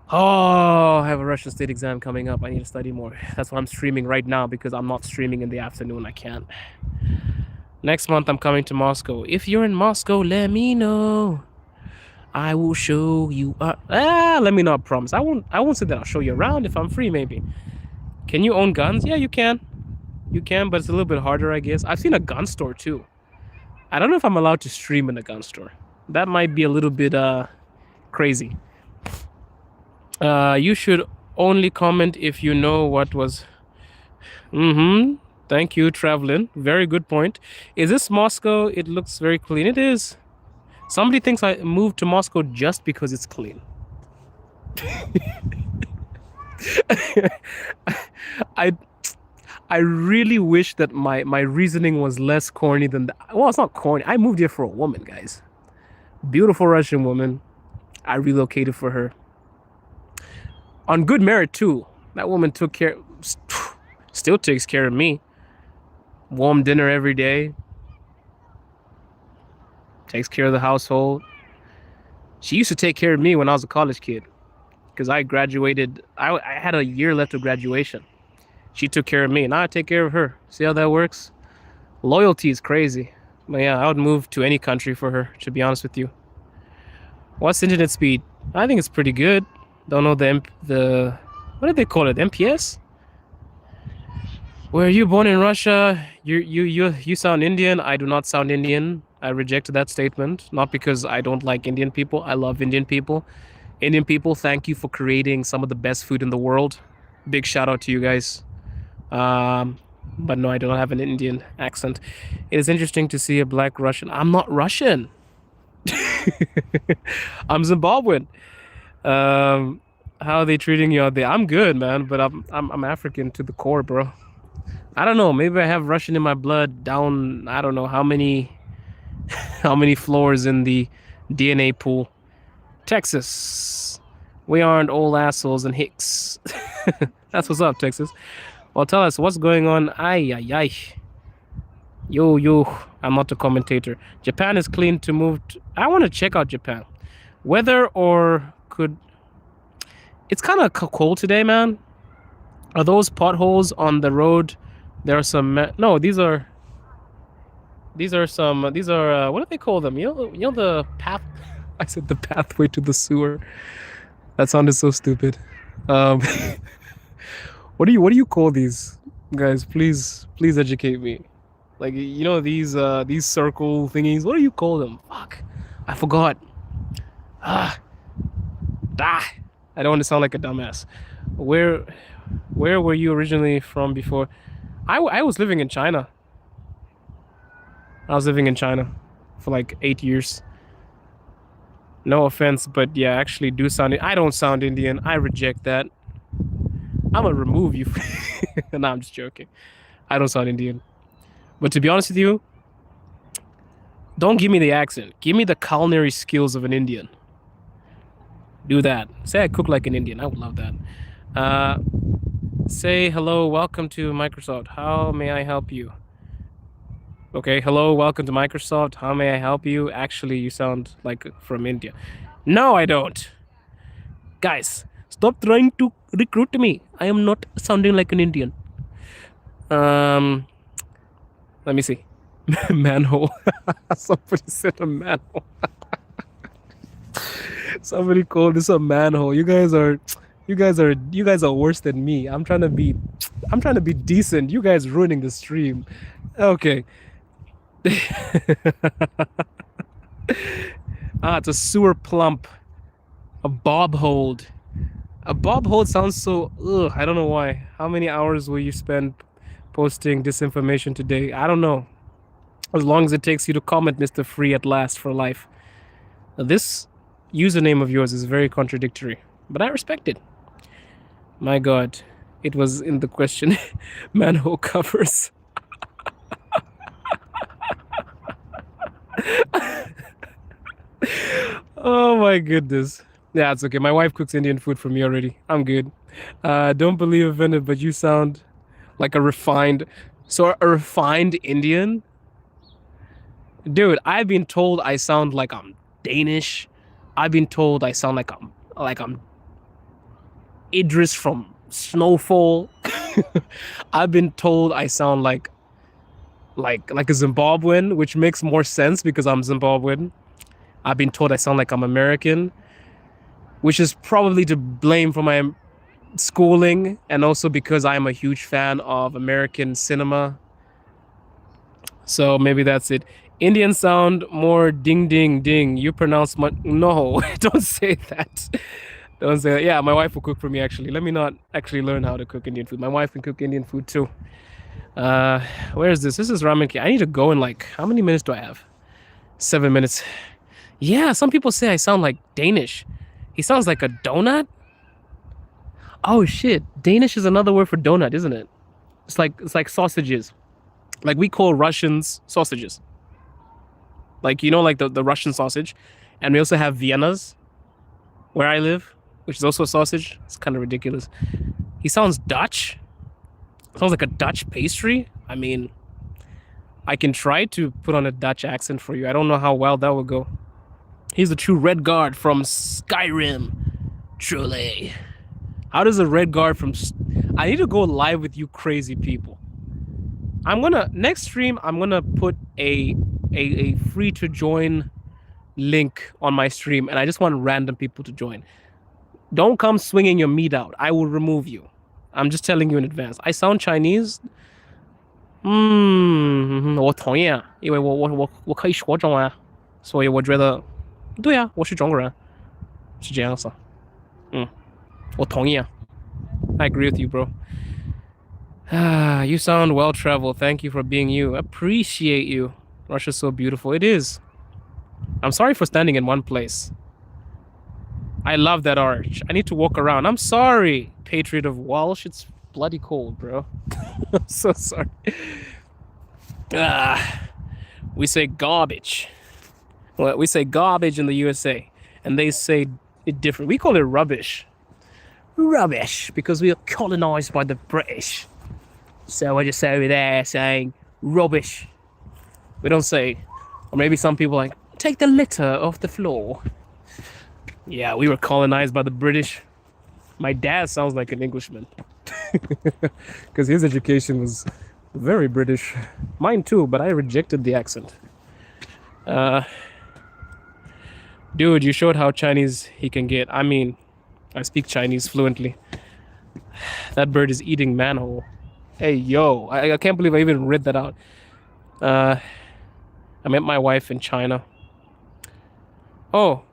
Speaker 1: Oh, I have a Russian state exam coming up. I need to study more. That's why I'm streaming right now because I'm not streaming in the afternoon. I can't. Next month, I'm coming to Moscow. If you're in Moscow, let me know. I will show you. Let me not promise. I won't say that I'll show you around if I'm free, maybe. Can you own guns? Yeah, you can. You can, but it's a little bit harder, I guess. I've seen a gun store, too. I don't know if I'm allowed to stream in a gun store. That might be a little bit crazy. You should only comment if you know what was... Thank you, Travelin. Very good point. Is this Moscow? It looks very clean. It is. Somebody thinks I moved to Moscow just because it's clean. I I really wish that my reasoning was less corny than that. Well, it's not corny. I moved here for a woman, guys. Beautiful Russian woman. I relocated for her on good merit too. That woman took care, still takes care of me. Warm dinner every day. Takes care of the household. She used to take care of me when I was a college kid because I graduated. I had a year left of graduation. She took care of me. Now I take care of her. See how that works? Loyalty is crazy. But yeah, I would move to any country for her, to be honest with you. What's internet speed? I think it's pretty good. Don't know the what did they call it? MPS? Were you born in Russia? You sound Indian. I do not sound Indian. I reject that statement. Not because I don't like Indian people. I love Indian people. Indian people, thank you for creating some of the best food in the world. Big shout out to you guys. But no, I do not have an Indian accent. It is interesting to see a black Russian. I'm not Russian. I'm Zimbabwean. How are they treating you out there? I'm good, man, but I'm African to the core, bro. I don't know. Maybe I have Russian in my blood. Down, I don't know how many how many floors in the DNA pool. Texas. We aren't all assholes and hicks. That's what's up, Texas. Well, tell us what's going on. Ay, ay, ay. Yo. I'm not a commentator. Japan is clean to move. I want to check out Japan. Weather or could. It's kind of cold today, man. Are those potholes on the road? There are some. No, these are. These are some. These are. What do they call them? You know the path. I said the pathway to the sewer. That sounded so stupid. Um, what do you call these guys? Please educate me. Like these circle thingies. What do you call them? Fuck, I forgot. Ah, I don't want to sound like a dumbass. Where were you originally from before? I was living in China. I was living in China for like 8 years. No offense, but yeah, I actually do sound. I don't sound Indian. I reject that. I'm gonna remove you. No, I'm just joking. I don't sound Indian. But to be honest with you, don't give me the accent. Give me the culinary skills of an Indian. Do that. Say I cook like an Indian. I would love that. Say hello, welcome to Microsoft. How may I help you? Okay, hello, welcome to Microsoft. How may I help you? Actually, you sound like from India. No, I don't. Guys, stop trying to recruit me. I am not sounding like an Indian. Let me see. Manhole. Somebody said a manhole. Somebody called this a manhole. You guys are worse than me. I'm trying to be decent. You guys ruining the stream. Okay. It's a sewer plump. A bob hold. A bob hold sounds so ugh. I don't know why. How many hours will you spend posting disinformation today? I don't know. As long as it takes you to comment, Mr. Free at last for life. This username of yours is very contradictory, but I respect it. My God, it was in the question. Manhole covers. Oh my goodness. Yeah, it's okay. My wife cooks Indian food for me already. I'm good. Don't believe offended, but you sound like a refined Indian? Dude, I've been told I sound like I'm Danish. I've been told I sound like I'm Idris from Snowfall. I've been told I sound like a Zimbabwean, which makes more sense because I'm Zimbabwean. I've been told I sound like I'm American, which is probably to blame for my schooling and also because I am a huge fan of American cinema. So maybe that's it. Indian sound more ding ding ding. You pronounce no, don't say that. Don't say that. Yeah, my wife will cook for me actually. Let me not actually learn how to cook Indian food. My wife can cook Indian food too. Where is this? This is ramen. I need to go in like how many minutes do I have? 7 minutes. Yeah, some people say I sound like Danish. He sounds like a donut. Oh shit. Danish is another word for donut, isn't it? It's like sausages. Like we call Russians sausages. Like like the Russian sausage. And we also have Viennas where I live, which is also a sausage. It's kind of ridiculous. He sounds Dutch. Sounds like a Dutch pastry. I mean, I can try to put on a Dutch accent for you. I don't know how well that will go. He's the true red guard from Skyrim. Truly. How does a red guard from... I need to go live with you crazy people. Next stream, I'm gonna put a free to join link on my stream, and I just want random people to join. Don't come swinging your meat out. I will remove you. I'm just telling you in advance. I sound Chinese. 我同意啊，因为我可以说中文啊，所以我觉得，对啊，我是中国人，是这样子。我同意啊。I agree with you, bro. You sound well traveled. Thank you for being you. Appreciate you. Russia's so beautiful. It is. I'm sorry for standing in one place. I love that arch. I need to walk around. I'm sorry, Patriot of Walsh. It's bloody cold, bro. I'm so sorry. We say garbage. Well, we say garbage in the USA, and they say it different. We call it rubbish. Rubbish, because we are colonized by the British. So we're just over there saying rubbish. We don't say, or maybe some people like, take the litter off the floor. Yeah, we were colonized by the British. My dad sounds like an Englishman. Because his education was very British. Mine too, but I rejected the accent. Dude, you showed how Chinese he can get. I mean, I speak Chinese fluently. That bird is eating manhole. Hey, yo, I can't believe I even read that out. I met my wife in China. Oh,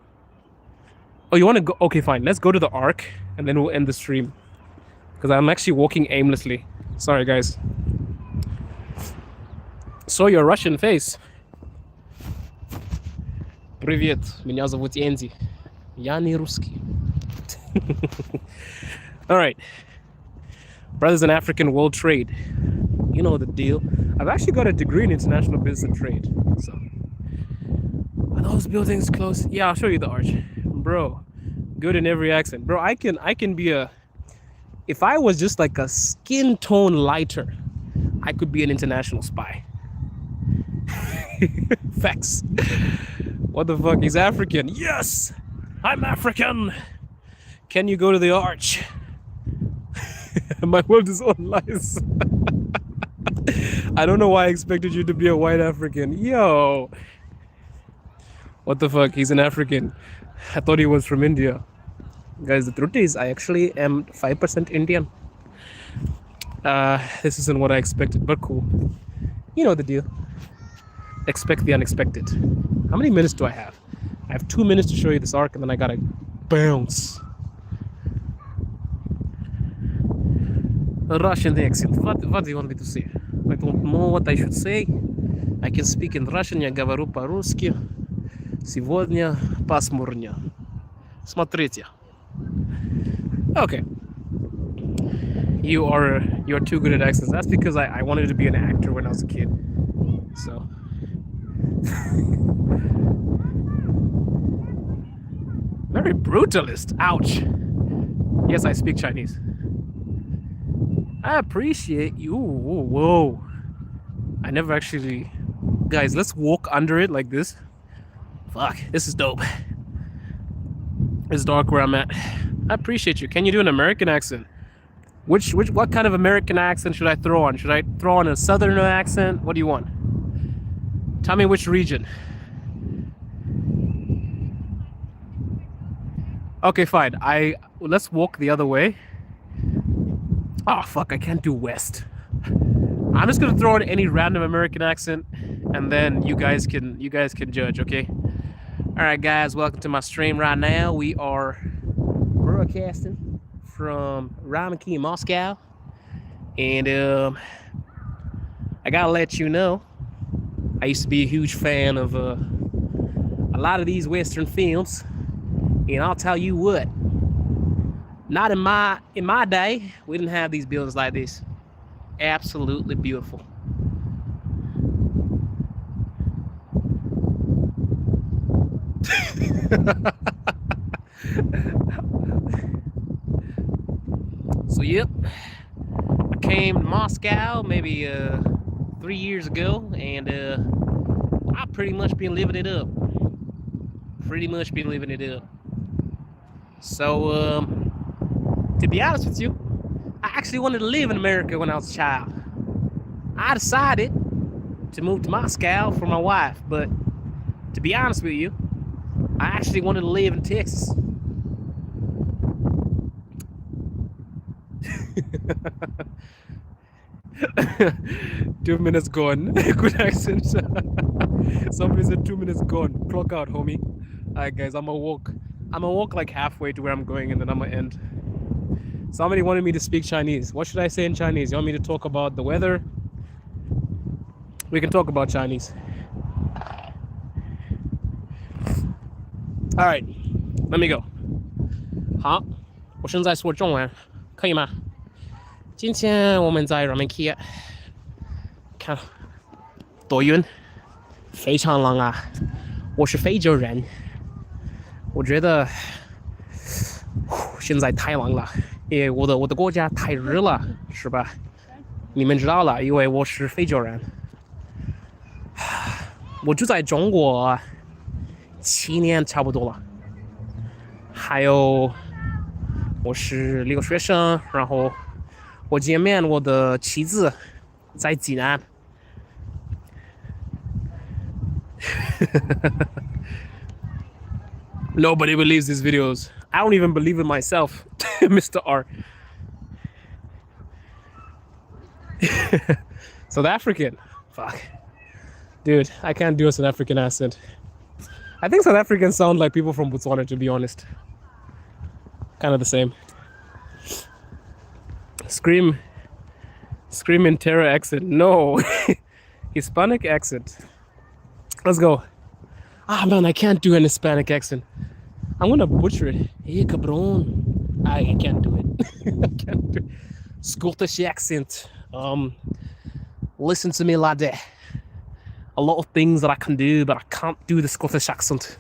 Speaker 1: you want to go? Okay, fine. Let's go to the Ark, and then we'll end the stream. Because I'm actually walking aimlessly. Sorry, guys. Saw your Russian face. Привет, меня зовут Энди. Я не русский. All right. Brothers in African World Trade. You know the deal. I've actually got a degree in international business and trade. So, are those buildings close? Yeah, I'll show you the arch. Bro, good in every accent. Bro, I can be a... If I was just like a skin tone lighter, I could be an international spy. Facts. What the fuck? He's African. Yes! I'm African! Can you go to the arch? My world is all lies. I don't know why I expected you to be a white African. Yo! What the fuck? He's an African. I thought he was from India. Guys, the truth is, I actually am 5% Indian. This isn't what I expected, but cool. You know the deal. Expect the unexpected. How many minutes do I have? I have 2 minutes to show you this arc, and then I gotta bounce. A Russian accent. What do you want me to say? I don't know what I should say. I can speak in Russian. Я говорю по-русски. Сегодня пасмурно. Смотрите. Okay. You're too good at accents. That's because I wanted to be an actor when I was a kid. So. Very brutalist. Ouch. Yes, I speak Chinese. I appreciate you. Whoa. I never actually... Guys, let's walk under it like this. Fuck, this is dope. It's dark where I'm at. I appreciate you. Can you do an American accent? What kind of American accent should I throw on? Should I throw on a Southern accent? What do you want? Tell me which region. Okay, fine. Let's walk the other way. Oh fuck, I can't do West. I'm just gonna throw in any random American accent, and then you guys can judge, okay? All right, guys, welcome to my stream right now. We are broadcasting from Ramaki, Moscow, and I gotta let you know, I used to be a huge fan of a lot of these Western films, and I'll tell you what, Not in my day, we didn't have these buildings like this. Absolutely beautiful. So yep, I came to Moscow maybe 3 years ago, and I've pretty much been living it up. So to be honest with you, I actually wanted to live in America when I was a child. I decided to move to Moscow for my wife, but to be honest with you, I actually wanted to live in Texas. 2 minutes gone. Good accent. Somebody said 2 minutes gone. Clock out, homie. Alright guys, I'm gonna walk like halfway to where I'm going, and then I'm gonna end. Somebody wanted me to speak Chinese. What should I say in Chinese? You want me to talk about the weather? We can talk about Chinese. Alright, let me go. 好，我现在说中文，可以吗？今天我们在 Ramen Kia， 看多远，非常冷啊！我是非洲人，我觉得现在太冷了，因为我的国家太热了，是吧？你们知道了，因为我是非洲人，我住在中国7年差不多了，还有我是留学生，然后我见面我的妻子在济南。Nobody believes these videos. I don't even believe it myself, Mr. R. South African. Fuck. Dude, I can't do a South African accent. I think South Africans sound like people from Botswana, to be honest. Kind of the same. Scream in terror accent. No. Hispanic accent. Let's go. Ah, man, I can't do an Hispanic accent. I'm gonna butcher it. Hey, cabron. I can't do it. I can't do it. Scottish accent. Listen to me, laddie. A lot of things that I can do, but I can't do the Scottish accent.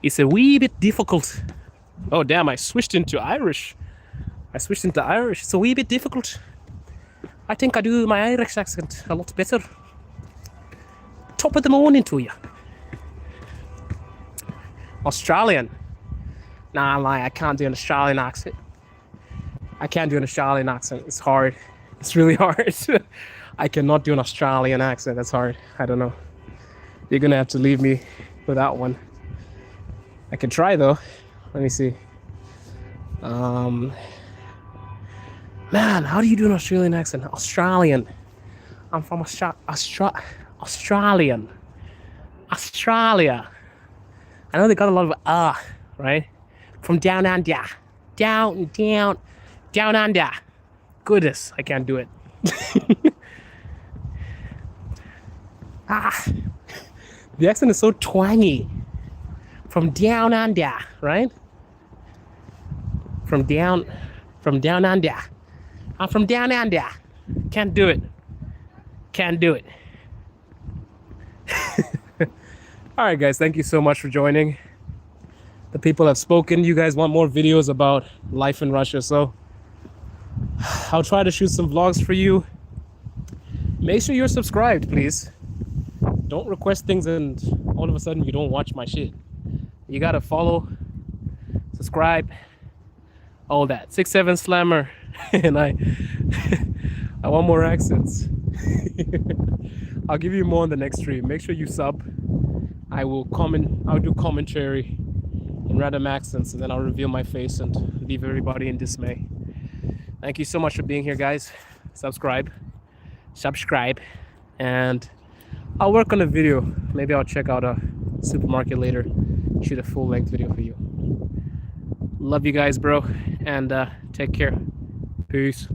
Speaker 1: It's a wee bit difficult. Oh, damn, I switched into Irish. It's a wee bit difficult. I think I do my Irish accent a lot better. Top of the morning to you. Australian. Nah, I can't do an Australian accent. It's hard. It's really hard. I cannot do an Australian accent. That's hard. I don't know. You're gonna have to leave me with that one. I can try though. Let me see. Man, how do you do an Australian accent? Australian. I'm from Australian. Australia. I know they got a lot of right? From down under. Down under. Goodness, I can't do it. The accent is so twangy. From down under, right? From down under. I'm from down under. Can't do it. All right, guys, thank you so much for joining. The people have spoken. You guys want more videos about life in Russia, so I'll try to shoot some vlogs for you. Make sure you're subscribed, please. Don't request things and all of a sudden you don't watch my shit. You gotta follow, subscribe, all that. 6'7" slammer, and I want more accents. I'll give you more on the next stream. Make sure you sub. I'll do commentary in random accents, and then I'll reveal my face and leave everybody in dismay. Thank you so much for being here, guys. Subscribe, and I'll work on a video. Maybe I'll check out a supermarket later, shoot a full-length video for you. Love you guys, bro, and take care. Peace.